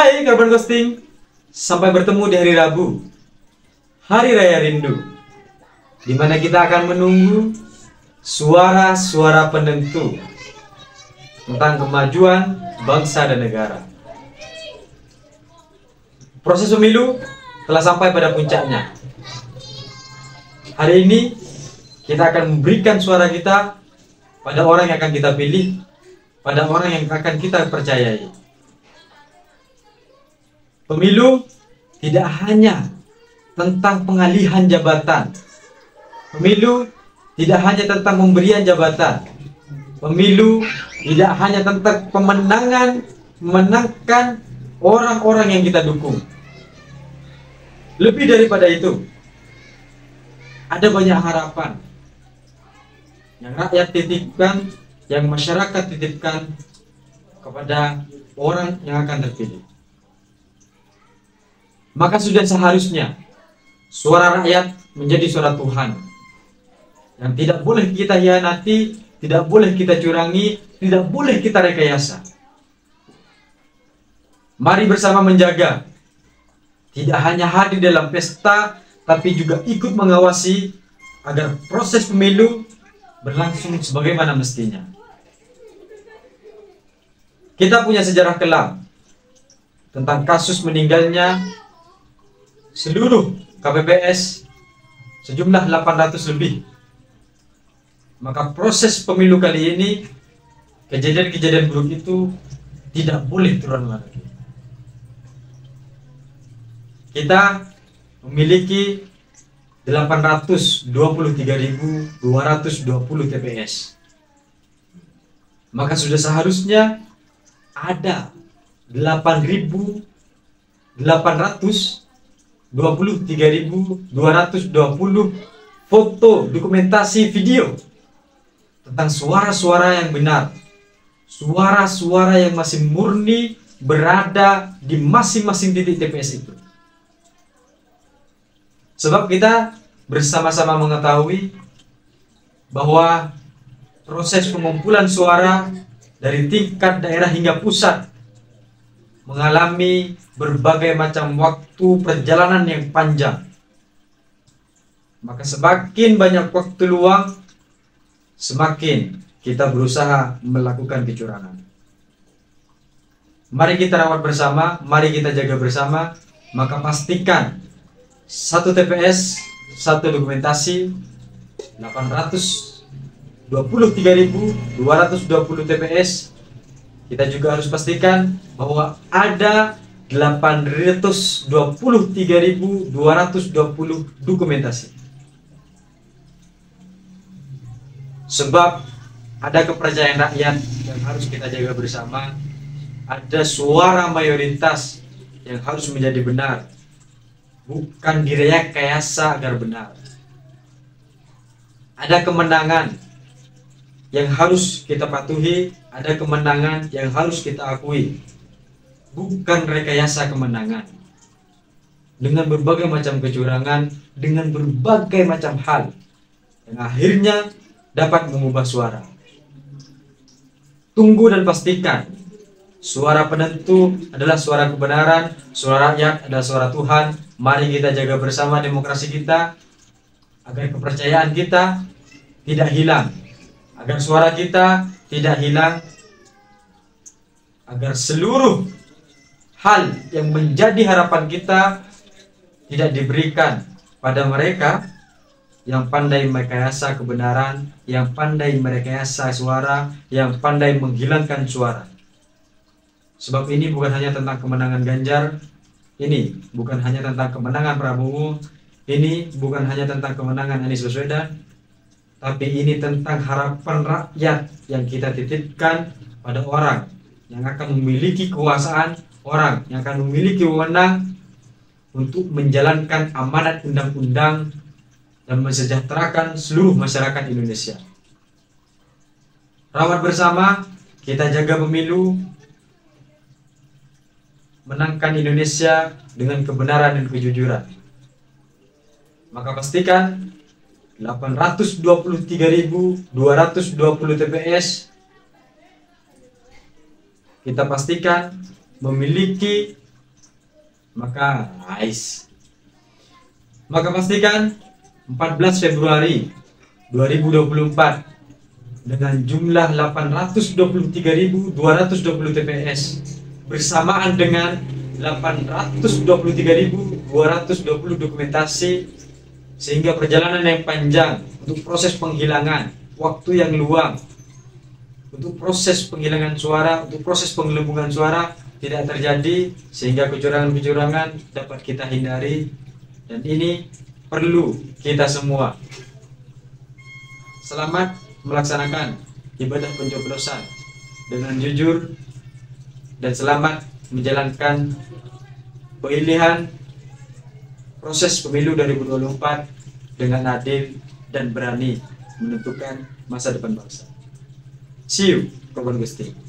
Hai Korban Ghosting, sampai bertemu di hari Rabu, Hari Raya Rindu, di mana kita akan menunggu suara-suara penentu tentang kemajuan bangsa dan negara. Proses pemilu telah sampai pada puncaknya. Hari ini kita akan memberikan suara kita pada orang yang akan kita pilih, pada orang yang akan kita percayai. Pemilu tidak hanya tentang pengalihan jabatan. Pemilu tidak hanya tentang pemberian jabatan. Pemilu tidak hanya tentang memenangkan orang-orang yang kita dukung. Lebih daripada itu, ada banyak harapan yang rakyat titipkan, yang masyarakat titipkan kepada orang yang akan terpilih. Maka sudah seharusnya suara rakyat menjadi suara Tuhan yang tidak boleh kita hianati, tidak boleh kita curangi, tidak boleh kita rekayasa. Mari bersama menjaga, tidak hanya hadir dalam pesta, tapi juga ikut mengawasi agar proses pemilu berlangsung sebagaimana mestinya. Kita punya sejarah kelam tentang kasus meninggalnya seluruh KPPS sejumlah 800 lebih. Maka proses pemilu kali ini, kejadian-kejadian buruk itu tidak boleh terulang lagi. Kita memiliki 823.220 TPS. Maka sudah seharusnya ada 23.220 foto, dokumentasi, video tentang suara-suara yang benar, suara-suara yang masih murni berada di masing-masing titik TPS itu. Sebab kita bersama-sama mengetahui bahwa proses pengumpulan suara dari tingkat daerah hingga pusat mengalami berbagai macam waktu perjalanan yang panjang. Maka semakin banyak waktu luang, semakin kita berusaha melakukan kecurangan. Mari kita rawat bersama, mari kita jaga bersama. Maka pastikan satu TPS, satu dokumentasi, 823.220 TPS. Kita juga harus pastikan bahwa ada 823.220 dokumentasi. Sebab ada kepercayaan rakyat yang harus kita jaga bersama. Ada suara mayoritas yang harus menjadi benar, bukan direkayasa agar benar. Ada kemenangan yang harus kita patuhi, ada kemenangan yang harus kita akui, bukan rekayasa kemenangan dengan berbagai macam kecurangan, dengan berbagai macam hal yang akhirnya dapat mengubah suara. Tunggu dan pastikan suara penentu adalah suara kebenaran, suara rakyat adalah suara Tuhan. Mari kita jaga bersama demokrasi kita agar kepercayaan kita tidak hilang, agar suara kita tidak hilang, agar seluruh hal yang menjadi harapan kita tidak diberikan pada mereka yang pandai merekayasa kebenaran, yang pandai merekayasa suara, yang pandai menghilangkan suara. Sebab ini bukan hanya tentang kemenangan Ganjar, ini bukan hanya tentang kemenangan Prabowo, ini bukan hanya tentang kemenangan Anies Baswedan, tapi ini tentang harapan rakyat yang kita titipkan pada orang yang akan memiliki kekuasaan, orang yang akan memiliki wewenang untuk menjalankan amanat undang-undang dan mensejahterakan seluruh masyarakat Indonesia. Rawat bersama, kita jaga pemilu, menangkan Indonesia dengan kebenaran dan kejujuran. Maka pastikan 823.220 TPS kita pastikan memiliki maka nice. Maka pastikan 14 Februari 2024 dengan jumlah 823.220 TPS bersamaan dengan 823.220 dokumentasi, sehingga perjalanan yang panjang untuk proses penghilangan, waktu yang luang untuk proses penghilangan suara, untuk proses penggelembungan suara tidak terjadi, sehingga kecurangan-kecurangan dapat kita hindari. Dan ini perlu kita semua. Selamat melaksanakan ibadah pencoblosan dengan jujur, dan selamat menjalankan pemilihan proses pemilu 2024 dengan adil dan berani menentukan masa depan bangsa. See you, Korban Gusti.